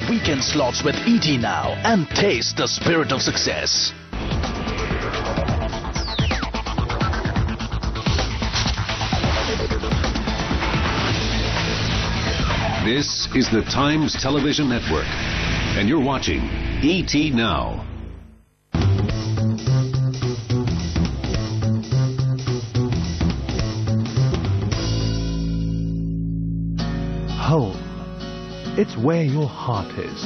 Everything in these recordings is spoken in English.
weekend slots with ET now and taste the spirit of success. This is the Times Television Network, and you're watching ET Now. Home. It's where your heart is.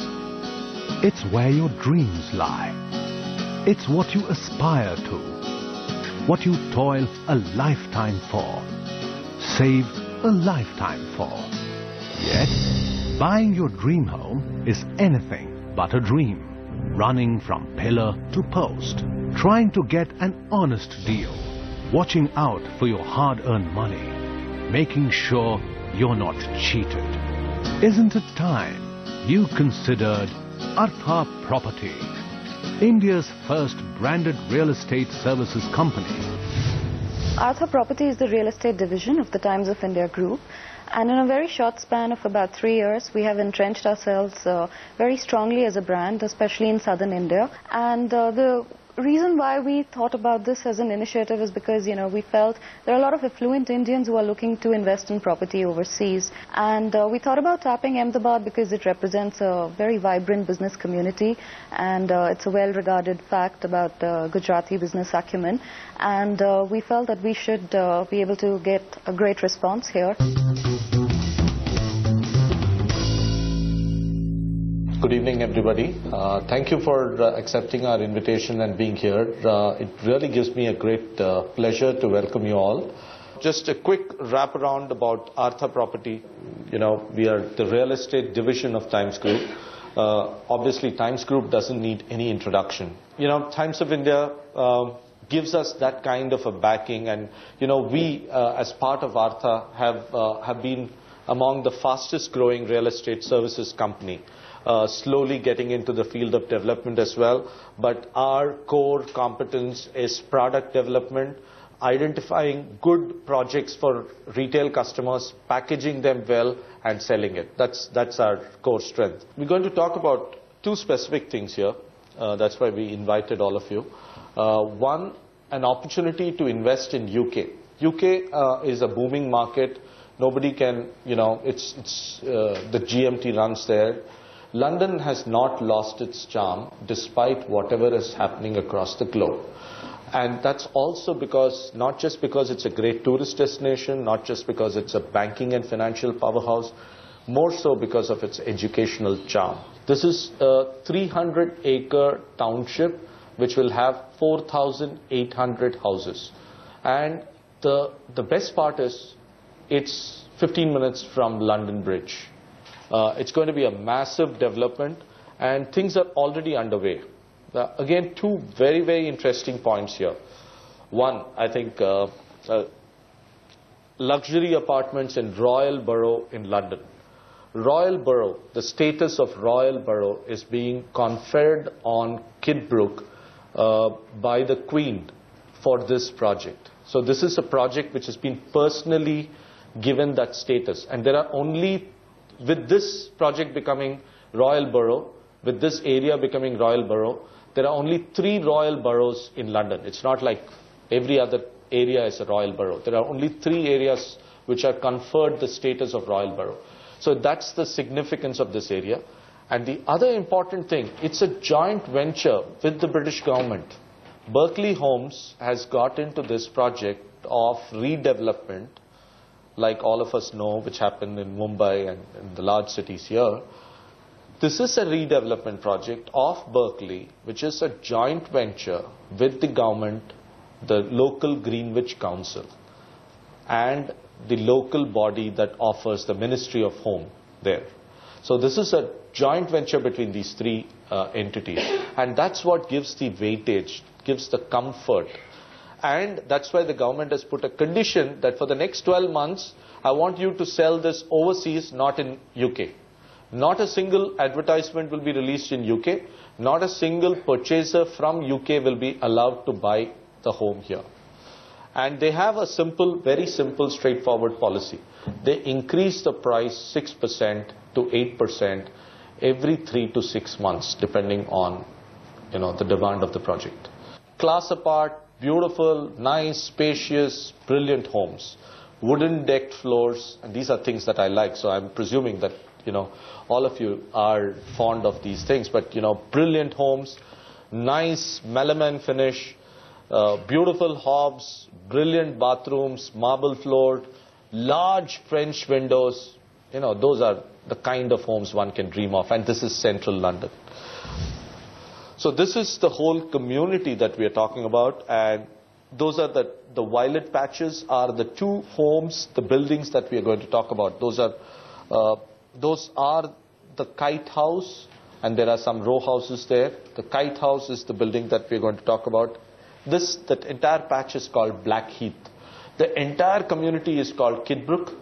It's where your dreams lie. It's what you aspire to. What you toil a lifetime for. Save a lifetime for. Yet, buying your dream home is anything but a dream. Running from pillar to post. Trying to get an honest deal. Watching out for your hard-earned money. Making sure you're not cheated. Isn't it time you considered Artha Property, India's first branded real estate services company? Artha Property is the real estate division of the Times of India Group, and in a very short span of about 3 years we have entrenched ourselves very strongly as a brand, especially in southern India. And the reason why we thought about this as an initiative is because, we felt there are a lot of affluent Indians who are looking to invest in property overseas. And we thought about tapping Ahmedabad because it represents a very vibrant business community, and it's a well-regarded fact about Gujarati business acumen. And we felt that we should be able to get a great response here. Good evening, everybody. Thank you for accepting our invitation and being here. It really gives me a great pleasure to welcome you all. Just a quick wrap around about Artha Property. We are the real estate division of Times Group. Obviously, Times Group doesn't need any introduction. Times of India gives us that kind of a backing, and we as part of Artha have been among the fastest growing real estate services company. Slowly getting into the field of development as well. But our core competence is product development, identifying good projects for retail customers, packaging them well and selling it. That's our core strength. We're going to talk about two specific things here. That's why we invited all of you. One, an opportunity to invest in UK. UK is a booming market. Nobody can, it's the GMT runs there. London has not lost its charm despite whatever is happening across the globe. And that's also because, not just because it's a great tourist destination, not just because it's a banking and financial powerhouse, more so because of its educational charm. This is a 300-acre township which will have 4,800 houses. And the best part is it's 15 minutes from London Bridge. It's going to be a massive development, and things are already underway. Again, two very, very interesting points here. One, I think luxury apartments in Royal Borough in London. Royal Borough, the status of Royal Borough is being conferred on Kidbrooke by the Queen for this project. So this is a project which has been personally given that status, and there are only, with this project becoming Royal Borough, with this area becoming Royal Borough, there are only 3 Royal Boroughs in London. It's not like every other area is a Royal Borough. There are only 3 areas which are conferred the status of Royal Borough. So that's the significance of this area. And the other important thing, it's a joint venture with the British government. Berkeley Homes has got into this project of redevelopment, like all of us know, which happened in Mumbai and in the large cities here. This is a redevelopment project of Berkeley, which is a joint venture with the government, the local Greenwich Council, and the local body that offers the Ministry of Home there. So this is a joint venture between these 3 entities. And that's what gives the weightage, gives the comfort. And that's why the government has put a condition that for the next 12 months, I want you to sell this overseas, not in UK. Not a single advertisement will be released in UK. Not a single purchaser from UK will be allowed to buy the home here. And they have a simple, very simple, straightforward policy. They increase the price 6% to 8% every 3 to 6 months, depending on, the demand of the project. Class apart, beautiful, nice, spacious, brilliant homes. Wooden decked floors, and these are things that I like, so I'm presuming that, all of you are fond of these things, but, brilliant homes, nice melamine finish, beautiful hobs, brilliant bathrooms, marble floored, large French windows. Those are the kind of homes one can dream of, and this is central London. So this is the whole community that we are talking about, and those are the violet patches are the 2 homes, the buildings that we are going to talk about. Those are the Kite House, and there are some row houses there. The Kite House is the building that we are going to talk about. That entire patch is called Blackheath. The entire community is called Kidbrooke,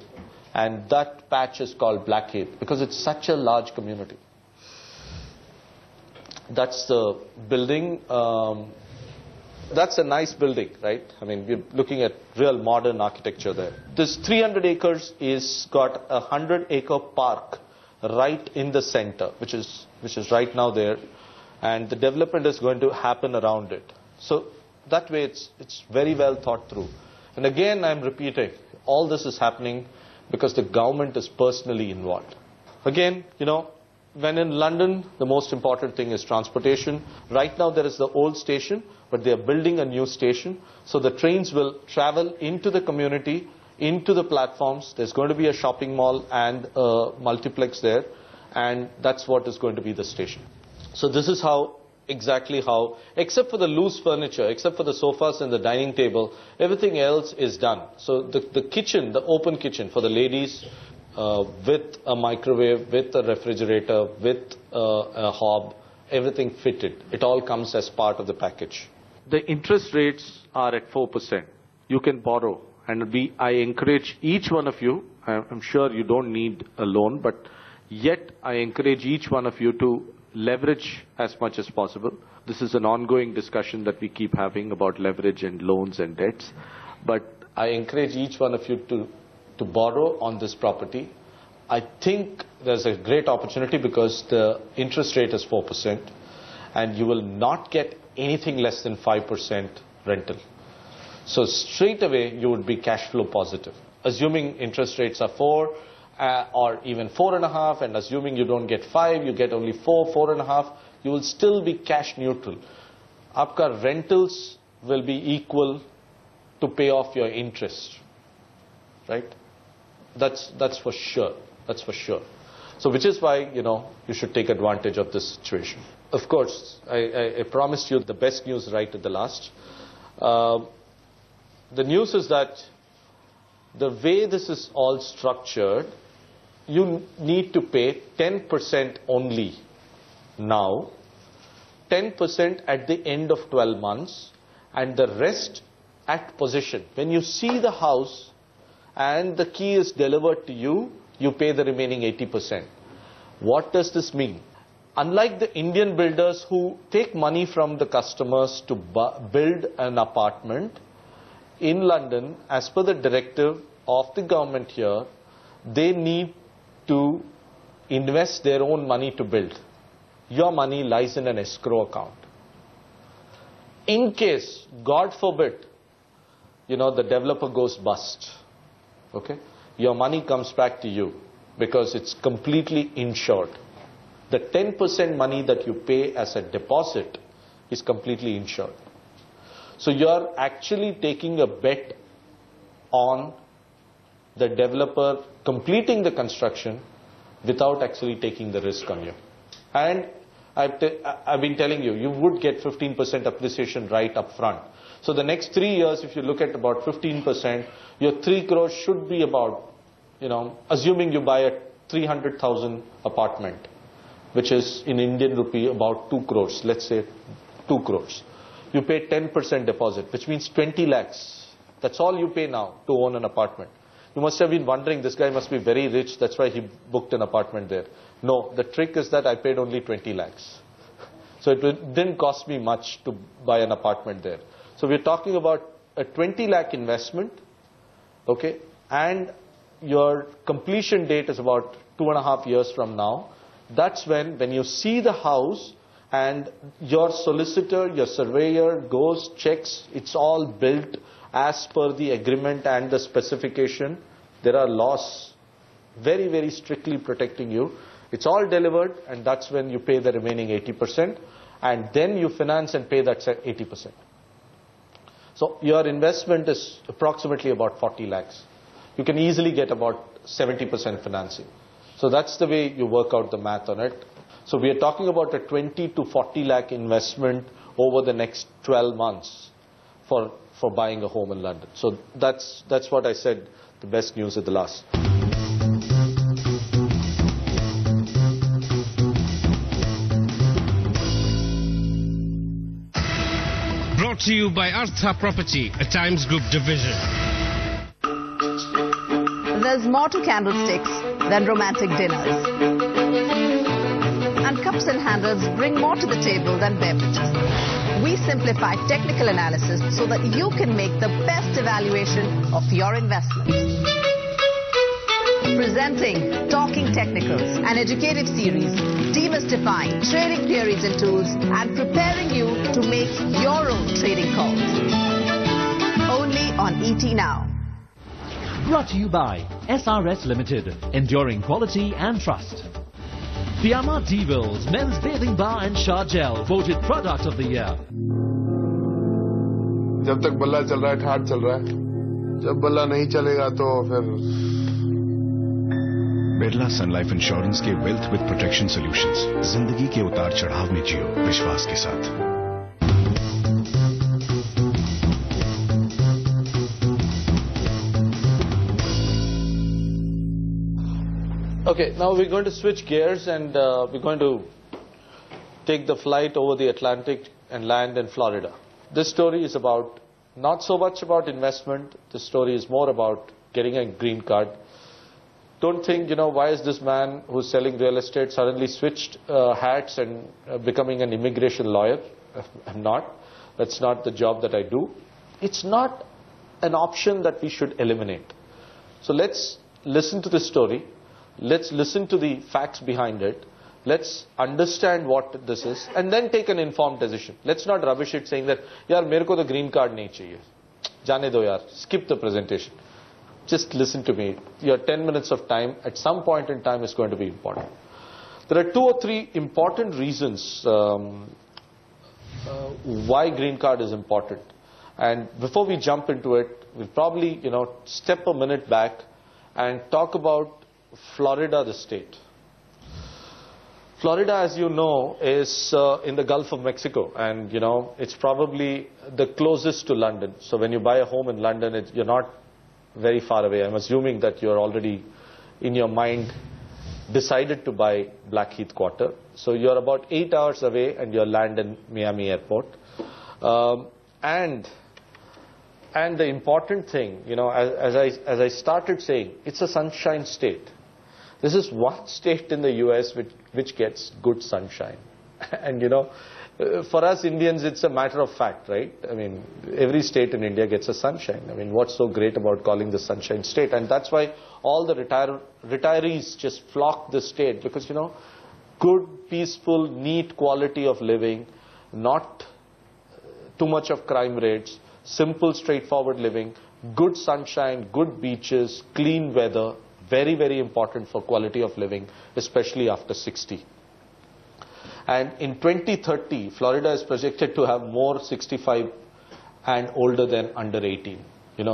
and that patch is called Blackheath because it's such a large community. That's the building. That's a nice building, right? I mean, we're looking at real modern architecture there. This 300 acres is got a 100-acre park right in the center, which is right now there, and the development is going to happen around it. So that way, it's very well thought through. And again, I'm repeating, all this is happening because the government is personally involved. Again, when in London, the most important thing is transportation. Right now, there is the old station, but they are building a new station. So the trains will travel into the community, into the platforms. There's going to be a shopping mall and a multiplex there, and that's what is going to be the station. So this is exactly how, except for the loose furniture, except for the sofas and the dining table, everything else is done. So the kitchen, the open kitchen for the ladies, with a microwave, with a refrigerator, with a hob, everything fitted. It all comes as part of the package. The interest rates are at 4%. You can borrow, and I encourage each one of you, I'm sure you don't need a loan, but yet I encourage each one of you to leverage as much as possible. This is an ongoing discussion that we keep having about leverage and loans and debts, but I encourage each one of you to borrow on this property. I think there's a great opportunity because the interest rate is 4% and you will not get anything less than 5% rental. So straight away you would be cash flow positive. Assuming interest rates are 4 or even 4.5, and assuming you don't get 5, you get only 4, 4.5, you will still be cash neutral. Aapka rentals will be equal to pay off your interest, right? That's for sure. That's for sure. So which is why, you should take advantage of this situation. Of course, I promised you the best news right at the last. The news is that the way this is all structured, you need to pay 10% only now, 10% at the end of 12 months, and the rest at possession. When you see the house and the key is delivered to you, you pay the remaining 80%. What does this mean? Unlike the Indian builders who take money from the customers to build an apartment, in London, as per the directive of the government here, they need to invest their own money to build. Your money lies in an escrow account. In case, God forbid, the developer goes bust, okay? Your money comes back to you because it's completely insured. The 10% money that you pay as a deposit is completely insured. So you're actually taking a bet on the developer completing the construction without actually taking the risk on you. And I've been telling you, you would get 15% appreciation right up front. So the next 3 years, if you look at about 15%, your 3 crores should be about, assuming you buy a 300,000 apartment, which is in Indian rupee about 2 crores, let's say 2 crores. You pay 10% deposit, which means 20 lakhs. That's all you pay now to own an apartment. You must have been wondering, this guy must be very rich, that's why he booked an apartment there. No, the trick is that I paid only 20 lakhs. So it didn't cost me much to buy an apartment there. So we're talking about a 20 lakh investment, okay, and your completion date is about 2.5 years from now. That's when you see the house and your solicitor, your surveyor goes, checks, it's all built as per the agreement and the specification. There are laws very, very strictly protecting you. It's all delivered, and that's when you pay the remaining 80%, and then you finance and pay that 80%. So your investment is approximately about 40 lakhs. You can easily get about 70% financing. So that's the way you work out the math on it. So we are talking about a 20 to 40 lakh investment over the next 12 months for buying a home in London. So that's what I said, the best news at the last. Brought to you by Artha Property, a Times Group division. There's more to candlesticks than romantic dinners. And cups and handles bring more to the table than beverages. We simplify technical analysis so that you can make the best evaluation of your investment. Presenting Talking Technicals, an educative series demystifying trading theories and tools and preparing you to make your own trading calls. Only on ET Now. Brought to you by SRS Limited, enduring quality and trust. Piyama Devils Men's Bathing Bar and Shower Gel, voted Product of the Year. जब तक बल्ला चल रहा है ठाट चल रहा है, जब बल्ला नहीं चलेगा तो फिर बिरला सन लाइफ इंश्योरेंस के वेल्थ विद प्रोटेक्शन सॉल्यूशंस, जिंदगी के उतार चढ़ाव में जियो विश्वास के साथ. Okay, now we're going to switch gears and we're going to take the flight over the Atlantic and land in Florida. This story is about, not so much about investment, this story is more about getting a green card. Don't think, why is this man who's selling real estate suddenly switched hats and becoming an immigration lawyer? I'm not. That's not the job that I do. It's not an option that we should eliminate. So let's listen to this story. Let's listen to the facts behind it. Let's understand what this is and then take an informed decision. Let's not rubbish it saying that, yaar, mere ko to green card nahi chahiye. Jaane do yaar. Skip the presentation. Just listen to me. Your 10 minutes of time at some point in time is going to be important. There are 2 or 3 important reasons why green card is important. And before we jump into it, we'll probably, step a minute back and talk about Florida, the state. Florida, as you know, is in the Gulf of Mexico, and it's probably the closest to London. So when you buy a home in London, you're not very far away. I'm assuming that you're already in your mind decided to buy Blackheath Quarter. So you're about 8 hours away, and you'll land in Miami Airport. And the important thing, as I started saying, it's a sunshine state. This is one state in the US which gets good sunshine. And for us Indians, it's a matter of fact, right? I mean, every state in India gets a sunshine. I mean, what's so great about calling the sunshine state? And that's why all the retirees just flock the state, because, good, peaceful, neat quality of living, not too much of crime rates, simple, straightforward living, good sunshine, good beaches, clean weather, very, very important for quality of living, especially after 60. And in 2030, Florida is projected to have more 65 and older than under 18.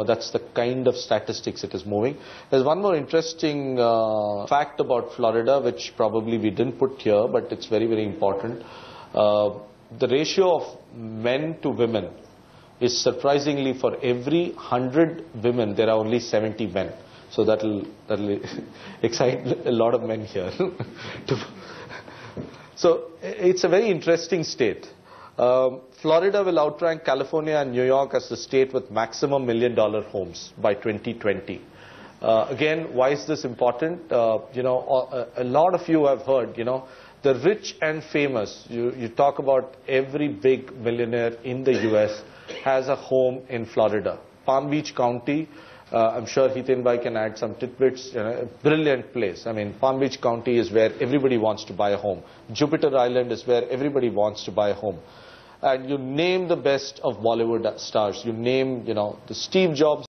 That's the kind of statistics it is moving. There's one more interesting fact about Florida, which probably we didn't put here, but it's very, very important. The ratio of men to women is surprisingly, for every 100 women, there are only 70 men. So that'll excite a lot of men here. So it's a very interesting state. Florida will outrank California and New York as the state with maximum $1 million homes by 2020. Again, why is this important? A lot of you have heard, the rich and famous. You talk about every big millionaire in the US has a home in Florida. Palm Beach County, I'm sure Hiten Bhai can add some tidbits. A brilliant place. I mean, Palm Beach County is where everybody wants to buy a home. Jupiter Island is where everybody wants to buy a home. And you name the best of Bollywood stars. You name, the Steve Jobs